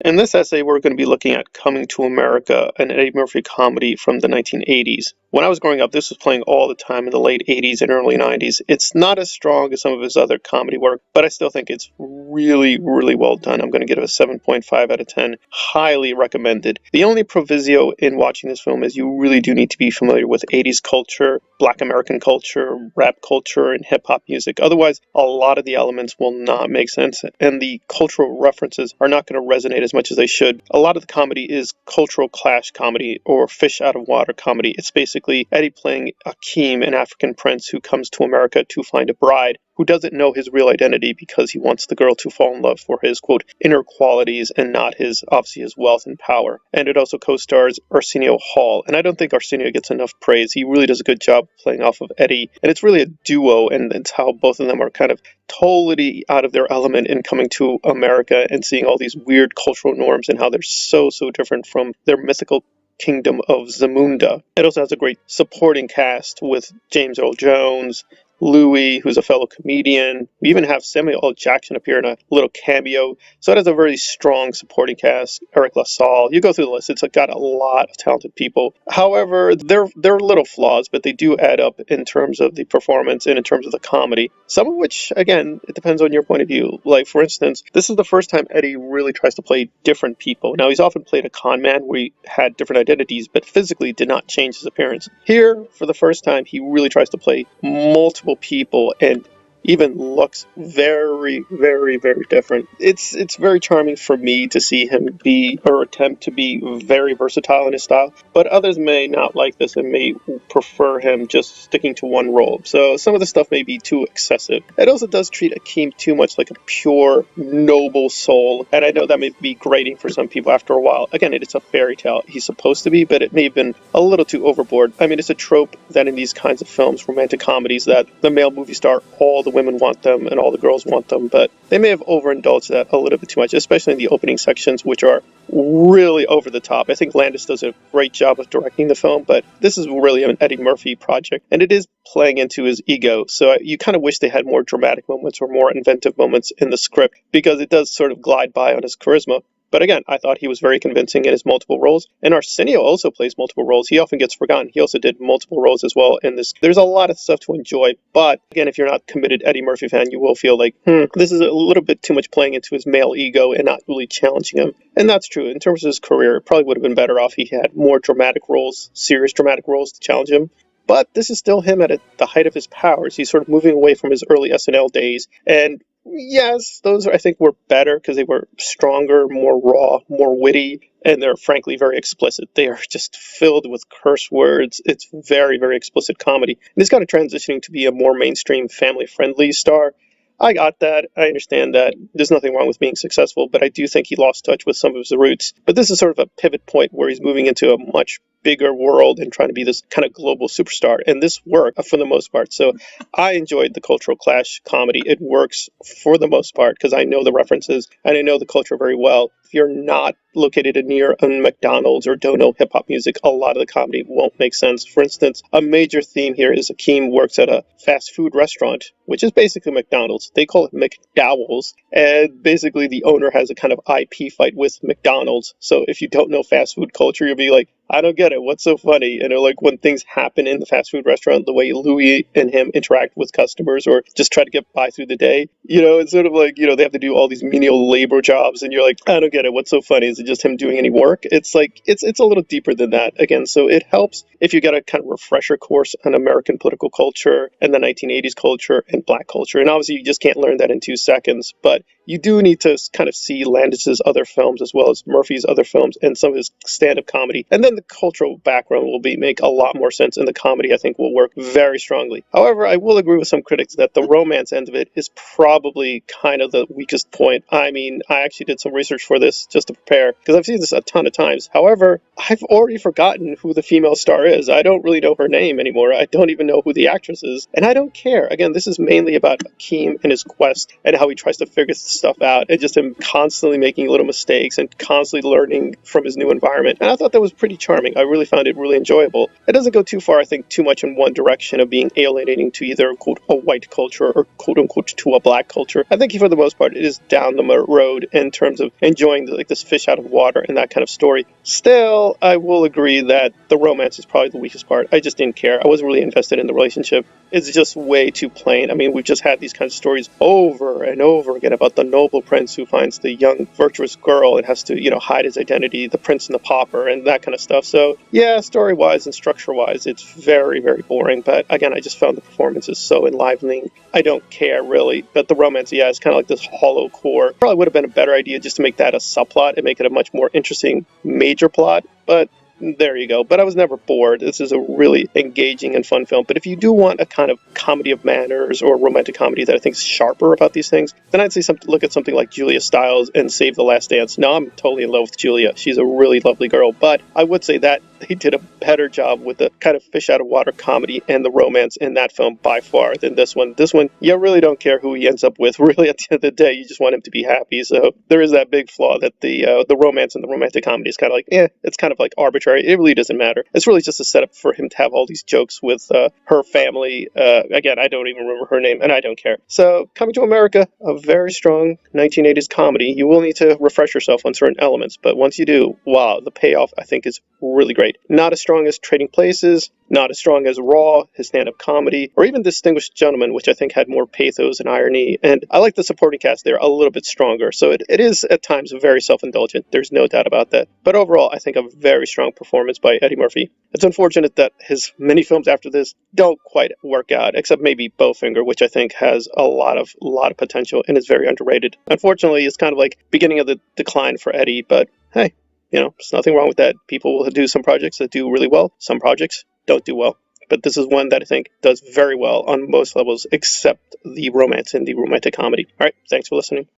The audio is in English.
In this essay, we're going to be looking at Coming to America, an Eddie Murphy comedy from the 1980s. When I was growing up, this was playing all the time in the late 80s and early 90s. It's not as strong as some of his other comedy work, but I still think it's really, really well done. I'm going to give it a 7.5 out of 10. Highly recommended. The only proviso in watching this film is you really do need to be familiar with 80s culture, Black American culture, rap culture, and hip-hop music. Otherwise, a lot of the elements will not make sense, and the cultural references are not going to resonate as much as they should. A lot of the comedy is cultural clash comedy or fish out of water comedy. It's basically Eddie playing Akeem, an African prince who comes to America to find a bride who doesn't know his real identity because he wants the girl to fall in love for his, quote, inner qualities and not obviously his wealth and power. And it also co-stars Arsenio Hall. And I don't think Arsenio gets enough praise. He really does a good job playing off of Eddie. And it's really a duo, and it's how both of them are kind of totally out of their element in coming to America and seeing all these weird cultural norms and how they're so different from their mythical kingdom of Zamunda. It also has a great supporting cast with James Earl Jones, Louis, who's a fellow comedian. We even have Samuel L. Jackson appear in a little cameo. So it has a very strong supporting cast. Eric LaSalle. You go through the list. It's got a lot of talented people. However, there are little flaws, but they do add up in terms of the performance and in terms of the comedy. Some of which, again, it depends on your point of view. Like, for instance, this is the first time Eddie really tries to play different people. Now, he's often played a con man where he had different identities, but physically did not change his appearance. Here, for the first time, he really tries to play multiple people and even looks very, very, very different. It's very charming for me to see him be, or attempt to be, very versatile in his style, but others may not like this and may prefer him just sticking to one role. So some of the stuff may be too excessive. It also does treat Akeem too much like a pure, noble soul, and I know that may be grating for some people after a while. Again, it's a fairy tale. He's supposed to be, but it may have been a little too overboard. I mean, it's a trope that in these kinds of films, romantic comedies, that the male movie star, all the women want them and all the girls want them, but they may have overindulged that a little bit too much, especially in the opening sections, which are really over the top. I think Landis does a great job of directing the film, but this is really an Eddie Murphy project, and it is playing into his ego, so you kind of wish they had more dramatic moments or more inventive moments in the script, because it does sort of glide by on his charisma. But again, I thought he was very convincing in his multiple roles. And Arsenio also plays multiple roles. He often gets forgotten. He also did multiple roles as well in this. There's a lot of stuff to enjoy. But again, if you're not a committed Eddie Murphy fan, you will feel like, this is a little bit too much playing into his male ego and not really challenging him. And that's true. In terms of his career, it probably would have been better off he had more dramatic roles, serious dramatic roles to challenge him. But this is still him at the height of his powers. He's sort of moving away from his early SNL days. And yes, those I think were better because they were stronger, more raw, more witty, and they're frankly very explicit. They are just filled with curse words. It's very, very explicit comedy. And he's kind of transitioning to be a more mainstream, family-friendly star. I got that. I understand that. There's nothing wrong with being successful, but I do think he lost touch with some of his roots. But this is sort of a pivot point where he's moving into a much bigger world and trying to be this kind of global superstar. And this worked for the most part. So I enjoyed the cultural clash comedy. It works for the most part because I know the references and I know the culture very well. If you're not located near a McDonald's or don't know hip-hop music, a lot of the comedy won't make sense. For instance, a major theme here is Akeem works at a fast food restaurant, which is basically McDonald's. They call it McDowell's, and basically the owner has a kind of IP fight with McDonald's. So if you don't know fast food culture, you'll be like, I don't get it. What's so funny? And like when things happen in the fast food restaurant, the way Louis and him interact with customers or just try to get by through the day, it's sort of like, they have to do all these menial labor jobs. And you're like, I don't get it. What's so funny? Is it just him doing any work? It's like, it's a little deeper than that. Again, so it helps if you get a kind of refresher course on American political culture and the 1980s culture and Black culture. And obviously you just can't learn that in 2 seconds, but you do need to kind of see Landis's other films as well as Murphy's other films and some of his stand-up comedy. And then the cultural background will make a lot more sense, and the comedy, I think, will work very strongly. However, I will agree with some critics that the romance end of it is probably kind of the weakest point. I mean, I actually did some research for this just to prepare, because I've seen this a ton of times. However, I've already forgotten who the female star is. I don't really know her name anymore. I don't even know who the actress is, and I don't care. Again, this is mainly about Akeem and his quest and how he tries to figure stuff out, and just him constantly making little mistakes and constantly learning from his new environment. And I thought that was pretty charming. I really found it really enjoyable. It doesn't go too far, I think, too much in one direction of being alienating to either, quote, a white culture or, quote unquote, to a black culture. I think for the most part, it is down the road in terms of enjoying like this fish out of water and that kind of story. Still, I will agree that the romance is probably the weakest part. I just didn't care. I wasn't really invested in the relationship. It's just way too plain. I mean, we've just had these kinds of stories over and over again about the noble prince who finds the young, virtuous girl and has to, hide his identity, the prince and the pauper, and that kind of stuff. So, yeah, story-wise and structure-wise, it's very, very boring. But again, I just found the performances so enlivening. I don't care, really. But the romance, yeah, it's kind of like this hollow core. Probably would have been a better idea just to make that a subplot and make it a much more interesting major plot. But there you go. But I was never bored. This is a really engaging and fun film. But if you do want a kind of comedy of manners or romantic comedy that I think is sharper about these things, then I'd say look at something like Julia Stiles and Save the Last Dance. Now, I'm totally in love with Julia. She's a really lovely girl. But I would say that they did a better job with the kind of fish out of water comedy and the romance in that film by far than this one. This one, you really don't care who he ends up with. Really, at the end of the day, you just want him to be happy. So there is that big flaw that the romance and the romantic comedy is kind of like, it's kind of like arbitrary. It really doesn't matter. It's really just a setup for him to have all these jokes with her family. Again, I don't even remember her name, and I don't care. So, Coming to America, a very strong 1980s comedy. You will need to refresh yourself on certain elements, but once you do, wow, the payoff, I think, is really great. Not as strong as Trading Places, not as strong as Raw, his stand-up comedy, or even Distinguished Gentleman, which I think had more pathos and irony. And I like the supporting cast there a little bit stronger. So it is at times very self-indulgent. There's no doubt about that. But overall, I think a very strong performance by Eddie Murphy. It's unfortunate that his many films after this don't quite work out, except maybe Bowfinger, which I think has a lot of potential and is very underrated. Unfortunately, it's kind of like beginning of the decline for Eddie, but hey, there's nothing wrong with that. People will do some projects that do really well. Some projects don't do well. But this is one that I think does very well on most levels, except the romance and the romantic comedy. All right, thanks for listening.